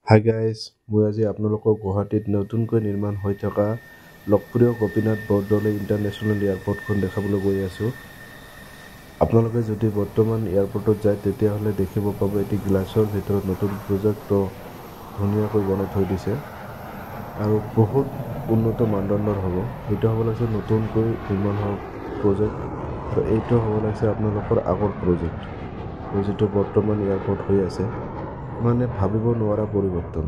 Hi guys, মই আজি আপোনালোকক গুৱাহাটীত নতুনকৈ নিৰ্মাণ হৈ থকা লোকপ্ৰিয় গোপীনাথ বৰদলৈ ইণ্টাৰনেশ্যনেল এয়াৰপৰ্টখন দেখাবলৈ গৈ আছোঁ। আপোনালোকে যদি বৰ্তমান এয়াৰপৰ্টত যায় তেতিয়াহ'লে দেখিব পাব এটি গ্লাছৰ ভিতৰত নতুন প্ৰজেক্ট ধুনীয়াকৈ বনাই থৈ দিছে আৰু বহুত উন্নত মানদণ্ডৰ হ'ব। এইটো হ'ব লাগিছে নতুনকৈ নিৰ্মাণ হোৱা প্ৰজেক্ট আৰু এইটো হ'ব লাগিছে আপোনালোকৰ আগৰ প্ৰজেক্ট, যিটো বৰ্তমান এয়াৰপৰ্ট হৈ আছে। মানে ভাবিব নোৱাৰা পৰিৱৰ্তন।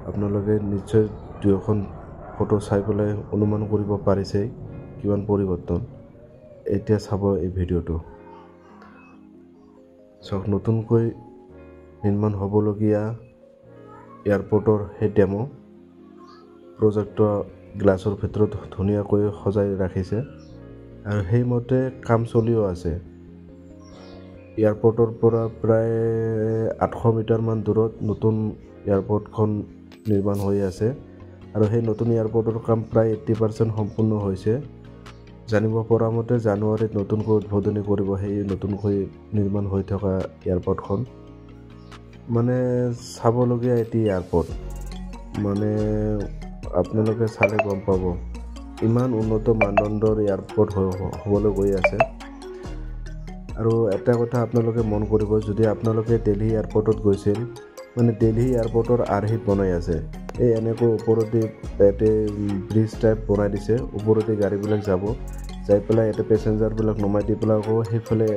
আপোনালোকে নিশ্চয় দুয়োখন ফটো চাই পেলাই অনুমান কৰিব পাৰিছে কিমান পৰিৱৰ্তন। এতিয়া চাব এই ভিডিঅ'টো। চাওক, নতুনকৈ নিৰ্মাণ হ'বলগীয়া এয়াৰপৰ্টৰ সেই ডেমো প্ৰজেক্টৰ গ্লাছৰ ভিতৰত ধুনীয়াকৈ সজাই ৰাখিছে আৰু সেইমতে কাম চলিও আছে। এয়াৰপৰ্টৰ পৰা প্ৰায় 800 মিটাৰমান দূৰত নতুন এয়াৰপৰ্টখন নিৰ্মাণ হৈ আছে আৰু সেই নতুন এয়াৰপৰ্টৰ কাম প্ৰায় 80% সম্পূৰ্ণ হৈছে। জানিব পৰা মতে জানুৱাৰীত নতুনকৈ উদ্বোধনী কৰিব সেই নতুনকৈ নিৰ্মাণ হৈ থকা এয়াৰপৰ্টখন। মানে চাবলগীয়া এটি এয়াৰপৰ্ট, মানে আপোনালোকে চালে গম পাব ইমান উন্নত মানদণ্ডৰ এয়াৰপৰ্ট হ'বলৈ গৈ আছে। আৰু এটা কথা আপোনালোকে মন কৰিব, যদি আপোনালোকে দিল্লী এয়াৰপৰ্টত গৈছিল, মানে দিল্লী এয়াৰপৰ্টৰ আৰ্হিত বনাই আছে। এই এনেকৈ ওপৰতে ইয়াতে ব্ৰিজ টাইপ বনাই দিছে, ওপৰতে গাড়ীবিলাক যাব, যাই পেলাই ইয়াতে পেচেঞ্জাৰবিলাক নমাই দি পেলাই আকৌ সেইফালে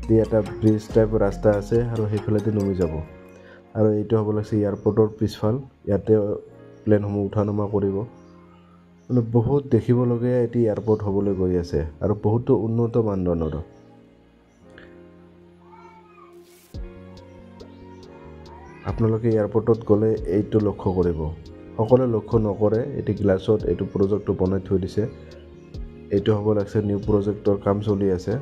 দি এটা ব্ৰিজ টাইপ ৰাস্তা আছে আৰু সেইফালেদি নমি যাব। আৰু এইটো হ'ব লাগিছে এয়াৰপৰ্টৰ পিছফাল, ইয়াতে প্লেনসমূহ উঠা নমা কৰিব। মানে বহুত দেখিবলগীয়া এটি এয়াৰপৰ্ট হ'বলৈ গৈ আছে আৰু বহুতো উন্নত মানদণ্ডৰ। আপোনালোকে এয়াৰপৰ্টত গ'লে এইটো লক্ষ্য কৰিব। সকলোৱে লক্ষ্য নকৰে, এটি গ্লাছত এইটো প্ৰজেক্টটো বনাই থৈ দিছে। এইটো হ'ব লাগিছে নিউ প্ৰজেক্টৰ কাম চলি আছে,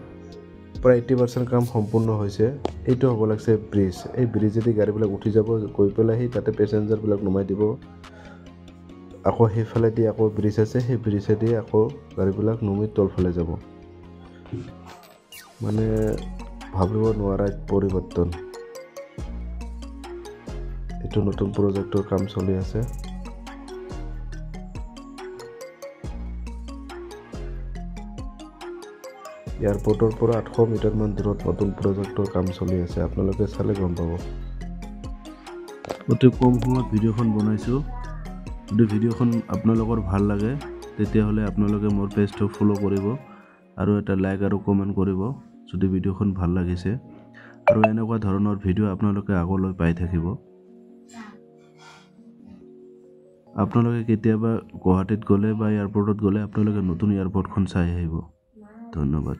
প্ৰায় 80% কাম সম্পূৰ্ণ হৈছে। এইটো হ'ব লাগিছে ব্ৰিজ। এই ব্ৰিজেদি গাড়ীবিলাক উঠি যাব, গৈ পেলাই সেই তাতে পেচেঞ্জাৰবিলাক নমাই দিব। আকৌ সেইফালেদি আকৌ ব্ৰিজ আছে, সেই ব্ৰিজেদি আকৌ গাড়ীবিলাক নমি তলফালে যাব। মানে ভাবিব নোৱাৰা পৰিৱৰ্তন। এইটো নতুন প্ৰজেক্টৰ কাম চলি আছে। এয়াৰপৰ্টৰ পৰা 800 মিটাৰমান দূৰত নতুন প্ৰজেক্টৰ কাম চলি আছে। আপোনালোকে চালে গম পাব। অতি কম সময়ত ভিডিঅ'খন বনাইছোঁ। যদি ভিডিঅ'খন আপোনালোকৰ ভাল লাগে তেতিয়াহ'লে আপোনালোকে মোৰ পেজটো ফ'ল' কৰিব আৰু এটা লাইক আৰু কমেণ্ট কৰিব যদি ভিডিঅ'খন ভাল লাগিছে। আৰু এনেকুৱা ধৰণৰ ভিডিঅ' আপোনালোকে আগলৈ পাই থাকিব। আপোনালোকে কেতিয়াবা গুৱাহাটীত গ'লে বা এয়াৰপৰ্টত গ'লে আপোনালোকে নতুন এয়াৰপৰ্টখন চাই আহিব। ধন্যবাদ।